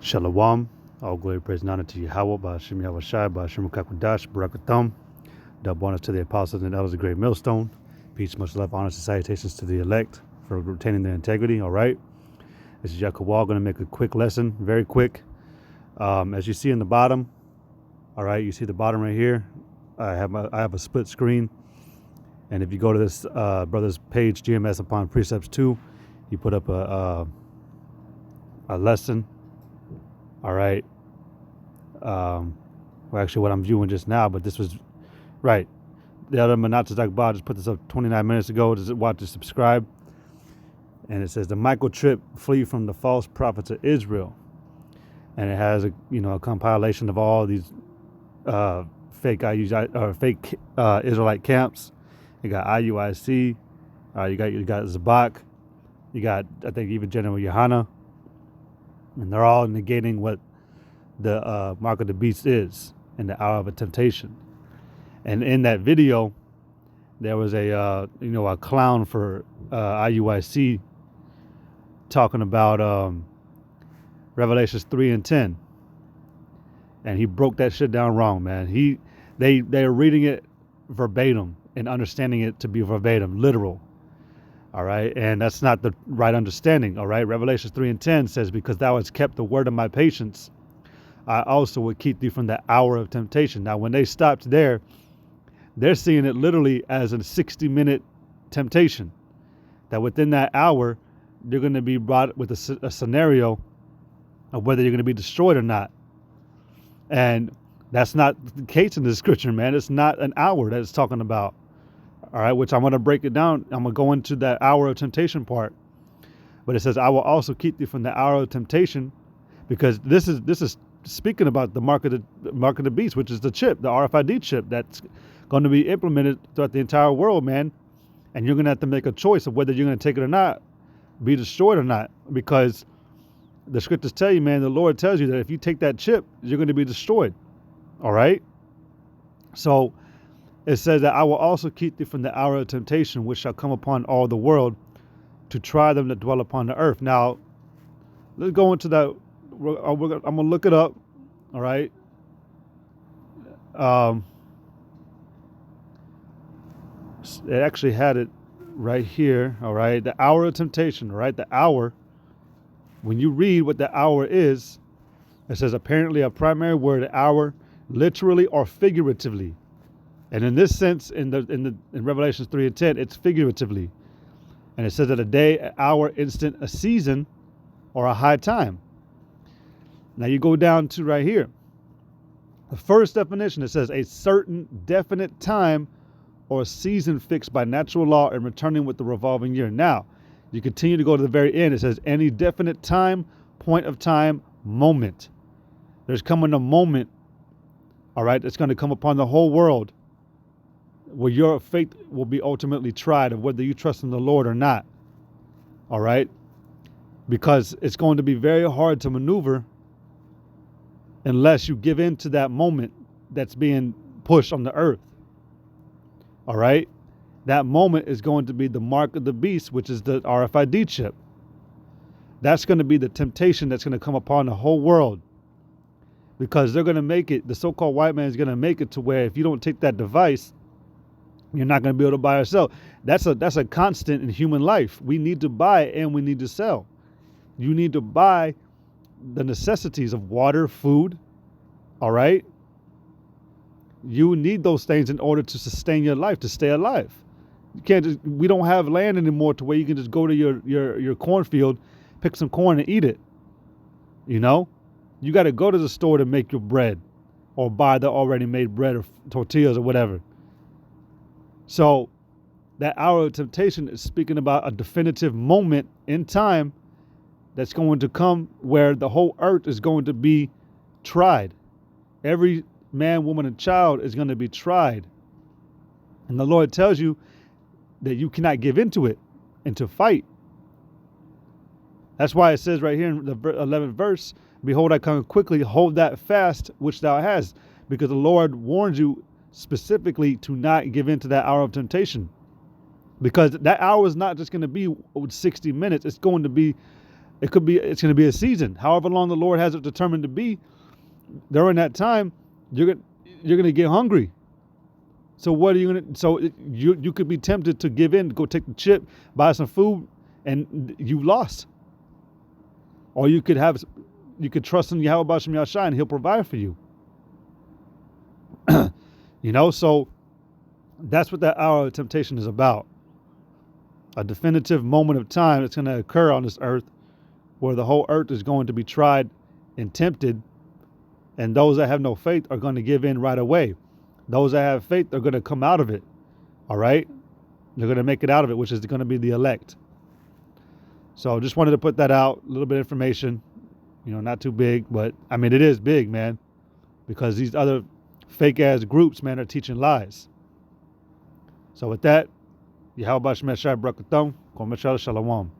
Shalom. All glory, praise, and honor to Yahweh, Ba'ashem Yahweh Shai, Ba'ashem Kakwadash, Barakatham. Double honors to the apostles and elders of Great Millstone. Peace, much love, honors, and salutations to the elect for retaining their integrity. All right. This is Yaakov Wall, going to make a quick lesson, very quick. As you see in the bottom, all right, you see the bottom right here. I have a split screen. And if you go to this brother's page, GMS upon Precepts 2, he put up a lesson. All right. Well, actually, what I'm viewing just now, but this was right. The other Manatas Akbar just put this up 29 minutes ago. Just watch to subscribe. And it says the microchip flee from the false prophets of Israel. And it has a compilation of all these fake Israelite camps. You got IUIC. You got Zabak. You got, I think, even General Yohana. And they're all negating what the mark of the beast is in the hour of a temptation. And in that video, there was a clown for IUIC talking about Revelations 3 and 10. And he broke that shit down wrong, man. They're reading it verbatim and understanding it to be verbatim, literal. All right, and that's not the right understanding. All right, Revelations 3 and 10 says, because thou hast kept the word of my patience, I also will keep thee from the hour of temptation. Now, when they stopped there, they're seeing it literally as a 60-minute temptation. That within that hour, you're going to be brought with a scenario of whether you're going to be destroyed or not. And that's not the case in the scripture, man. It's not an hour that it's talking about. All right, which I'm going to break it down. I'm going to go into that hour of temptation part. But it says, I will also keep thee from the hour of temptation, because this is speaking about the mark of the beast, which is the chip, the RFID chip that's going to be implemented throughout the entire world, man. And you're going to have to make a choice of whether you're going to take it or not, be destroyed or not, because the scriptures tell you, man, the Lord tells you that if you take that chip, you're going to be destroyed. All right. So it says that I will also keep thee from the hour of temptation, which shall come upon all the world, to try them that dwell upon the earth. Now, let's go into that. I'm going to look it up. All right. It actually had it right here. All right. The hour of temptation. All right. The hour. When you read what the hour is, it says apparently a primary word, hour, literally or figuratively. And in this sense, in Revelations 3 and 10, it's figuratively. And it says that a day, an hour, instant, a season, or a high time. Now you go down to right here. The first definition, it says a certain definite time or season fixed by natural law and returning with the revolving year. Now, you continue to go to the very end. It says any definite time, point of time, moment. There's coming a moment, all right, that's going to come upon the whole world, where your faith will be ultimately tried of whether you trust in the Lord or not. All right? Because it's going to be very hard to maneuver unless you give in to that moment that's being pushed on the earth. All right? That moment is going to be the mark of the beast, which is the RFID chip. That's going to be the temptation that's going to come upon the whole world. Because they're going to make it, the so-called white man is going to make it to where if you don't take that device, you're not going to be able to buy or sell. That's a constant in human life. We need to buy and we need to sell. You need to buy the necessities of water, food. All right. You need those things in order to sustain your life, to stay alive. You can't we don't have land anymore to where you can just go to your cornfield, pick some corn and eat it. You know, you got to go to the store to make your bread or buy the already made bread or tortillas or whatever. So that hour of temptation is speaking about a definitive moment in time that's going to come where the whole earth is going to be tried. Every man, woman, and child is going to be tried. And the Lord tells you that you cannot give into it and to fight. That's why it says right here in the 11th verse, behold, I come quickly, hold that fast which thou hast, because the Lord warns you specifically to not give in to that hour of temptation. Because that hour is not just going to be 60 minutes. It's going to be It's going to be a season. However long the Lord has it determined to be, during that time, you're going to get hungry. So what are you going to? So you could be tempted to give in, go take the chip, buy some food, and you lost. Or you could trust in Yahweh B'Shem Yahshai and He'll provide for you. So that's what that hour of temptation is about. A definitive moment of time that's going to occur on this earth where the whole earth is going to be tried and tempted, and those that have no faith are going to give in right away. Those that have faith are going to come out of it. All right? They're going to make it out of it, which is going to be the elect. So just wanted to put that out, a little bit of information, not too big, but I mean, it is big, man, because these other fake ass groups, man, are teaching lies. So with that, Yahweh B'Shem Yahshai B'Rakatham, Kol Meshal Shalom.